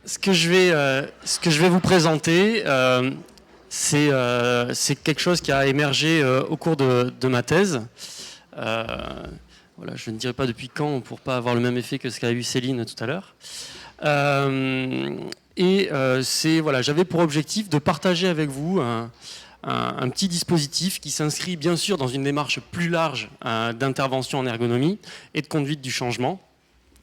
ce que je vais vous présenter, c'est quelque chose qui a émergé au cours de ma thèse. Euh, voilà, je ne dirai pas depuis quand pour pas avoir le même effet que ce qu'a eu Céline tout à l'heure. Voilà, j'avais pour objectif de partager avec vous un petit dispositif qui s'inscrit bien sûr dans une démarche plus large d'intervention en ergonomie et de conduite du changement.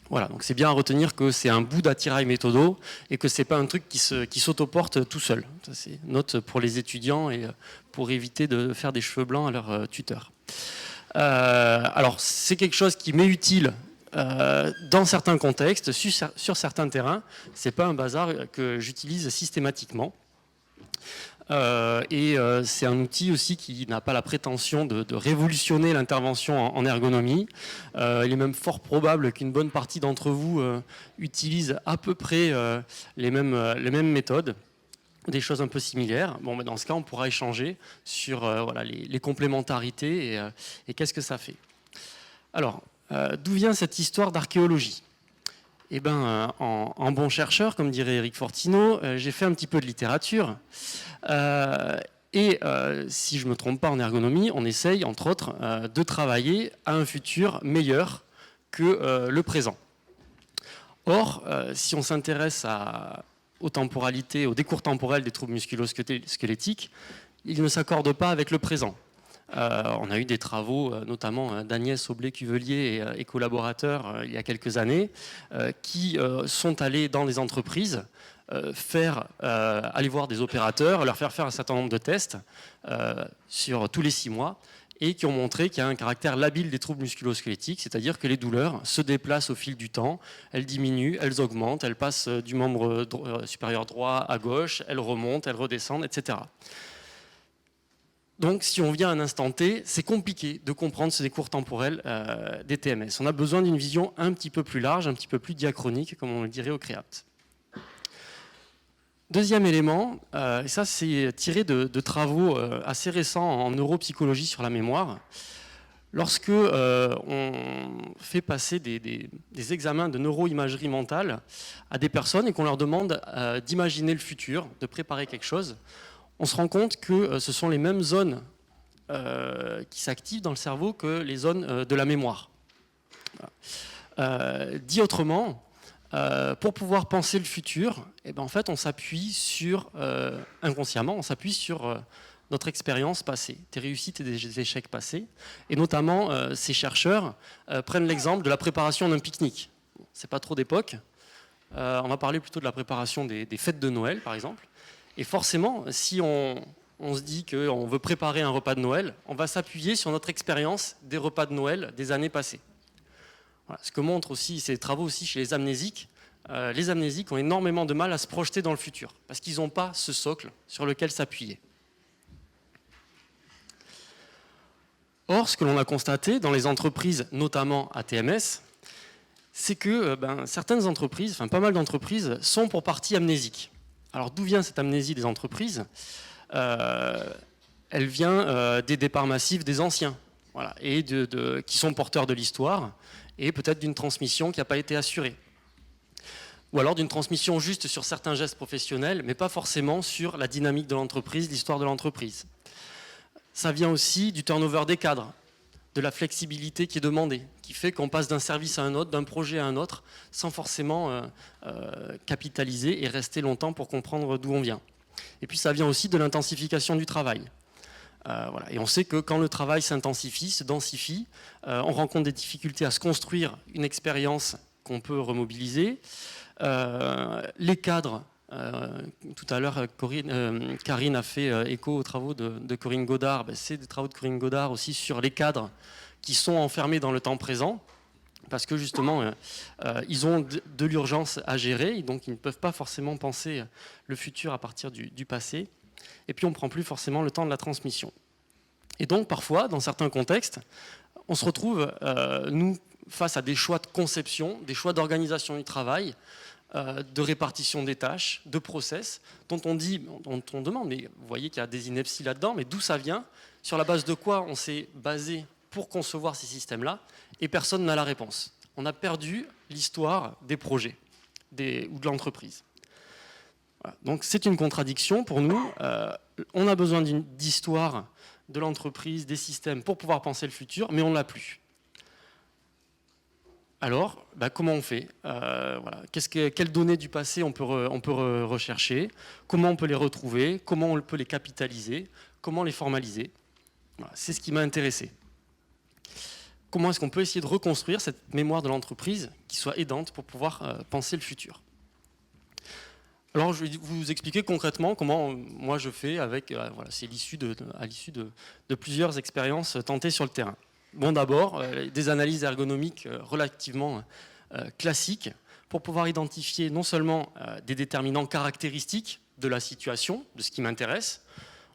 Voilà, donc c'est bien à retenir que c'est un bout d'attirail méthodo et que c'est pas un truc qui s'autoporte tout seul. Ça, c'est note pour les étudiants et pour éviter de faire des cheveux blancs à leur tuteur. Alors, c'est quelque chose qui m'est utile dans certains contextes, sur certains terrains. C'est pas un bazar que j'utilise systématiquement. C'est un outil aussi qui n'a pas la prétention de révolutionner l'intervention en ergonomie. Il est même fort probable qu'une bonne partie d'entre vous utilise à peu près les mêmes méthodes, des choses un peu similaires. Bon, mais dans ce cas, on pourra échanger sur voilà, les complémentarités et qu'est-ce que ça fait. Alors, d'où vient cette histoire d'archéologie ? Eh ben, en bon chercheur, comme dirait Eric Fortino, j'ai fait un petit peu de littérature. Si je ne me trompe pas en ergonomie, on essaye, entre autres, de travailler à un futur meilleur que le présent. Or, si on s'intéresse aux temporalités, aux décours temporels des troubles musculo-squelettiques, ils ne s'accordent pas avec le présent. On a eu des travaux, notamment d'Agnès Aublé-Cuvelier et collaborateurs il y a quelques années, qui sont allés dans les entreprises aller voir des opérateurs, leur faire un certain nombre de tests sur tous les 6 mois et qui ont montré qu'il y a un caractère labile des troubles musculo-squelettiques, c'est-à-dire que les douleurs se déplacent au fil du temps, elles diminuent, elles augmentent, elles passent du membre supérieur droit à gauche, elles remontent, elles redescendent, etc. Donc, si on vient à un instant T, c'est compliqué de comprendre ce décours temporel des TMS. On a besoin d'une vision un petit peu plus large, un petit peu plus diachronique, comme on le dirait au CREAPT. Deuxième élément, et ça c'est tiré de travaux assez récents en neuropsychologie sur la mémoire. Lorsque on fait passer des examens de neuroimagerie mentale à des personnes et qu'on leur demande d'imaginer le futur, de préparer quelque chose, on se rend compte que ce sont les mêmes zones qui s'activent dans le cerveau que les zones de la mémoire. Dit autrement, pour pouvoir penser le futur, eh ben, en fait, on s'appuie inconsciemment, on s'appuie sur notre expérience passée, des réussites et des échecs passés. Et notamment, ces chercheurs prennent l'exemple de la préparation d'un pique-nique. C'est pas trop d'époque. On va parler plutôt de la préparation des fêtes de Noël, par exemple. Et forcément, si on se dit qu'on veut préparer un repas de Noël, on va s'appuyer sur notre expérience des repas de Noël des années passées. Voilà. Ce que montrent aussi ces travaux aussi chez les amnésiques. Les amnésiques ont énormément de mal à se projeter dans le futur, parce qu'ils n'ont pas ce socle sur lequel s'appuyer. Or, ce que l'on a constaté dans les entreprises, notamment à TMS, c'est que certaines entreprises, pas mal d'entreprises, sont pour partie amnésiques. Alors d'où vient cette amnésie des entreprises ? Elle vient des départs massifs des anciens, voilà, et qui sont porteurs de l'histoire, et peut-être d'une transmission qui n'a pas été assurée. Ou alors d'une transmission juste sur certains gestes professionnels, mais pas forcément sur la dynamique de l'entreprise, l'histoire de l'entreprise. Ça vient aussi du turnover des cadres, de la flexibilité qui est demandée, qui fait qu'on passe d'un service à un autre, d'un projet à un autre, sans forcément capitaliser et rester longtemps pour comprendre d'où on vient. Et puis ça vient aussi de l'intensification du travail. Voilà. Et on sait que quand le travail s'intensifie, se densifie, on rencontre des difficultés à se construire une expérience qu'on peut remobiliser. Les cadres, tout à l'heure Karine a fait écho aux travaux de Corinne Godard. C'est des travaux de Corinne Godard aussi sur les cadres qui sont enfermés dans le temps présent, parce que justement ils ont de l'urgence à gérer, donc ils ne peuvent pas forcément penser le futur à partir du passé, et puis on ne prend plus forcément le temps de la transmission. Et donc parfois, dans certains contextes, on se retrouve, nous, face à des choix de conception, des choix d'organisation du travail, de répartition des tâches, de process, dont on demande, mais vous voyez qu'il y a des inepties là-dedans, mais d'où ça vient, sur la base de quoi on s'est basé pour concevoir ces systèmes-là, et personne n'a la réponse. On a perdu l'histoire des projets ou de l'entreprise. Voilà. Donc c'est une contradiction pour nous. On a besoin d'histoire de l'entreprise, des systèmes pour pouvoir penser le futur, mais on ne l'a plus. Alors, comment on fait voilà. Quelles données du passé on peut rechercher? Comment on peut les retrouver? Comment on peut les capitaliser? Comment les formaliser? Voilà. C'est ce qui m'a intéressé. Comment est-ce qu'on peut essayer de reconstruire cette mémoire de l'entreprise qui soit aidante pour pouvoir penser le futur? Alors, je vais vous expliquer concrètement comment moi je fais avec, voilà, c'est à l'issue de plusieurs expériences tentées sur le terrain. Bon, d'abord, des analyses ergonomiques relativement classiques pour pouvoir identifier non seulement des déterminants caractéristiques de la situation, de ce qui m'intéresse,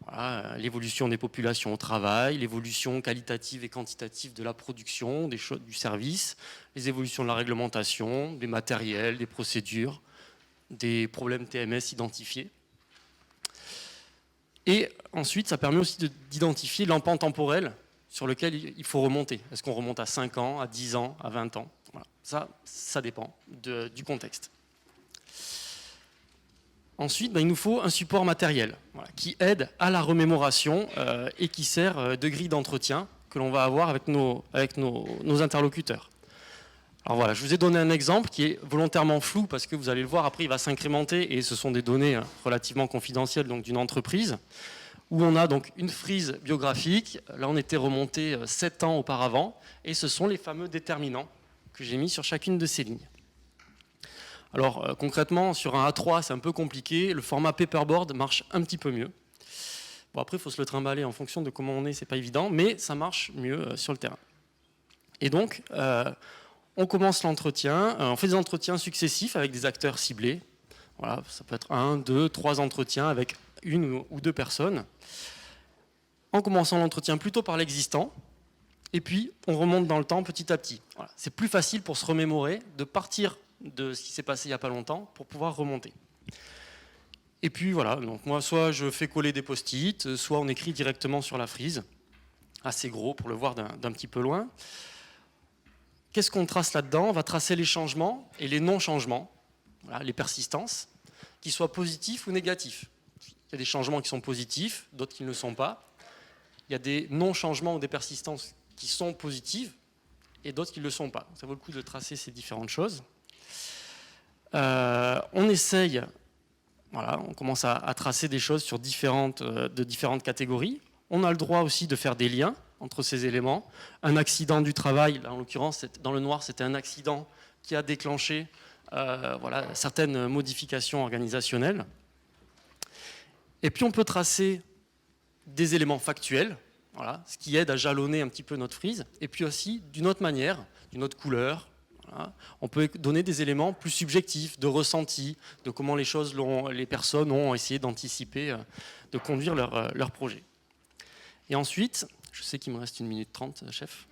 voilà, l'évolution des populations au travail, l'évolution qualitative et quantitative de la production, du service, les évolutions de la réglementation, des matériels, des procédures, des problèmes TMS identifiés. Et ensuite, ça permet aussi d'identifier l'empan temporel sur lequel il faut remonter. Est-ce qu'on remonte à 5 ans, à 10 ans, à 20 ans? Voilà. Ça dépend du contexte. Ensuite, il nous faut un support matériel qui aide à la remémoration et qui sert de grille d'entretien que l'on va avoir avec nos interlocuteurs. Alors voilà, je vous ai donné un exemple qui est volontairement flou parce que vous allez le voir, après il va s'incrémenter et ce sont des données relativement confidentielles donc d'une entreprise où on a donc une frise biographique. Là on était remonté 7 ans auparavant et ce sont les fameux déterminants que j'ai mis sur chacune de ces lignes. Alors concrètement sur un A3 c'est un peu compliqué, le format paperboard marche un petit peu mieux. Bon après il faut se le trimballer en fonction de comment on est, c'est pas évident, mais ça marche mieux sur le terrain. Et donc on commence l'entretien, on fait des entretiens successifs avec des acteurs ciblés. Voilà, ça peut être 1, 2, 3 entretiens avec une ou deux personnes. En commençant l'entretien plutôt par l'existant, et puis on remonte dans le temps petit à petit. Voilà. C'est plus facile pour se remémorer, de partir de ce qui s'est passé il n'y a pas longtemps pour pouvoir remonter. Et puis voilà, donc moi soit je fais coller des post-it, soit on écrit directement sur la frise, assez gros pour le voir d'un petit peu loin. Qu'est-ce qu'on trace là-dedans? On va tracer les changements et les non-changements, voilà, les persistances, qu'ils soient positifs ou négatifs. Il y a des changements qui sont positifs, d'autres qui ne le sont pas. Il y a des non-changements ou des persistances qui sont positives et d'autres qui ne le sont pas. Ça vaut le coup de tracer ces différentes choses. On essaye, voilà, on commence à tracer des choses sur de différentes catégories. On a le droit aussi de faire des liens entre ces éléments. Un accident du travail, là, en l'occurrence, dans le noir, c'était un accident qui a déclenché voilà, certaines modifications organisationnelles. Et puis on peut tracer des éléments factuels, voilà, ce qui aide à jalonner un petit peu notre frise. Et puis aussi, d'une autre manière, d'une autre couleur, voilà, on peut donner des éléments plus subjectifs, de ressenti, de comment les personnes ont essayé d'anticiper, de conduire leur projet. Et ensuite, je sais qu'il me reste 1 minute 30, chef.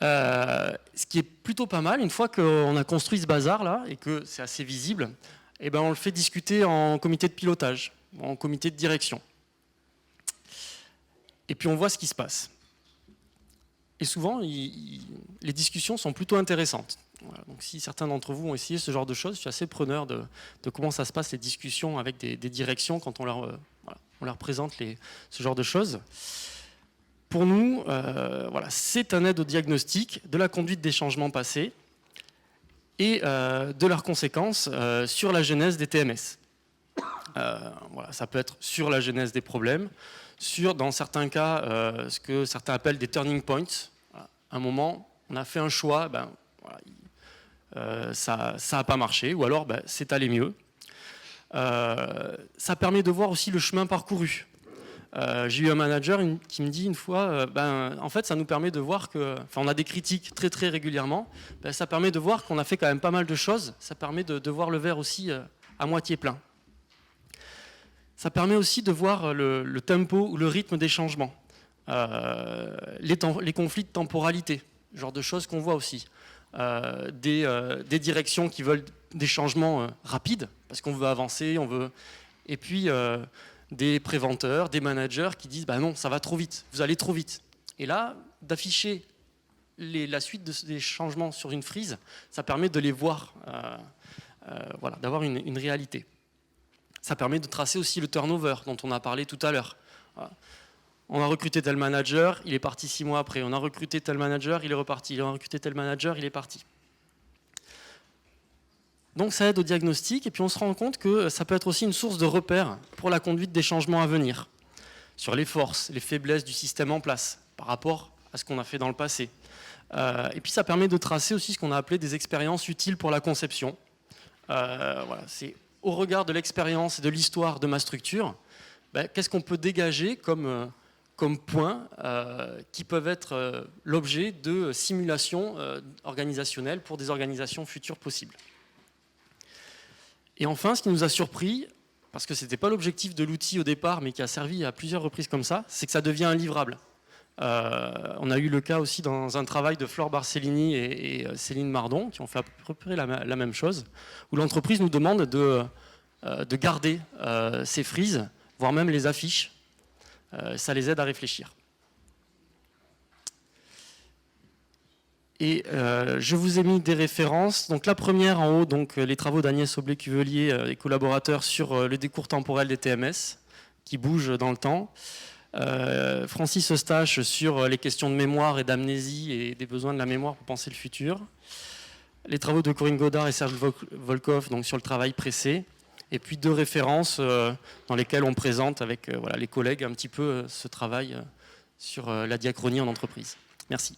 Ce qui est plutôt pas mal, une fois qu'on a construit ce bazar-là et que c'est assez visible, eh ben on le fait discuter en comité de pilotage, en comité de direction. Et puis on voit ce qui se passe. Et souvent, les discussions sont plutôt intéressantes. Voilà, donc si certains d'entre vous ont essayé ce genre de choses, je suis assez preneur de comment ça se passe, les discussions avec des directions quand on leur présente ce genre de choses. Pour nous, voilà, c'est un aide au diagnostic de la conduite des changements passés et de leurs conséquences sur la genèse des TMS. Voilà, ça peut être sur la genèse des problèmes, dans certains cas, ce que certains appellent des turning points. Voilà, à un moment, on a fait un choix, voilà, ça n'a pas marché, ou alors c'est allé mieux. Ça permet de voir aussi le chemin parcouru. J'ai eu un manager qui me dit une fois, en fait ça nous permet de voir on a des critiques très très régulièrement, ça permet de voir qu'on a fait quand même pas mal de choses, ça permet de voir le verre aussi à moitié plein. Ça permet aussi de voir le tempo ou le rythme des changements, les conflits de temporalité, genre de choses qu'on voit aussi, des directions qui veulent des changements rapides, parce qu'on veut avancer, et puis des préventeurs, des managers qui disent non, ça va trop vite, vous allez trop vite. Et là, d'afficher la suite des changements sur une frise, ça permet de les voir voilà, d'avoir une réalité. Ça permet de tracer aussi le turnover dont on a parlé tout à l'heure. Voilà. On a recruté tel manager, il est parti 6 mois après. On a recruté tel manager, il est reparti. On a recruté tel manager, il est parti. Donc ça aide au diagnostic et puis on se rend compte que ça peut être aussi une source de repère pour la conduite des changements à venir, sur les forces, les faiblesses du système en place par rapport à ce qu'on a fait dans le passé. Et puis ça permet de tracer aussi ce qu'on a appelé des expériences utiles pour la conception. Voilà, c'est au regard de l'expérience et de l'histoire de ma structure, qu'est-ce qu'on peut dégager comme points qui peuvent être l'objet de simulations organisationnelles pour des organisations futures possibles. Et enfin, ce qui nous a surpris, parce que ce n'était pas l'objectif de l'outil au départ, mais qui a servi à plusieurs reprises comme ça, c'est que ça devient un livrable. On a eu le cas aussi dans un travail de Flore Barcellini et Céline Mardon, qui ont fait à peu près la même chose, où l'entreprise nous demande de garder ces frises, voire même les affiches. Ça les aide à réfléchir. Et je vous ai mis des références. Donc la première en haut, donc, les travaux d'Agnès Aublé-Cuvelier et collaborateurs sur le décours temporel des TMS, qui bougent dans le temps. Francis Eustache sur les questions de mémoire et d'amnésie et des besoins de la mémoire pour penser le futur. Les travaux de Corinne Godard et Serge Volkov donc sur le travail pressé. Et puis 2 références dans lesquelles on présente avec voilà, les collègues un petit peu ce travail sur la diachronie en entreprise. Merci.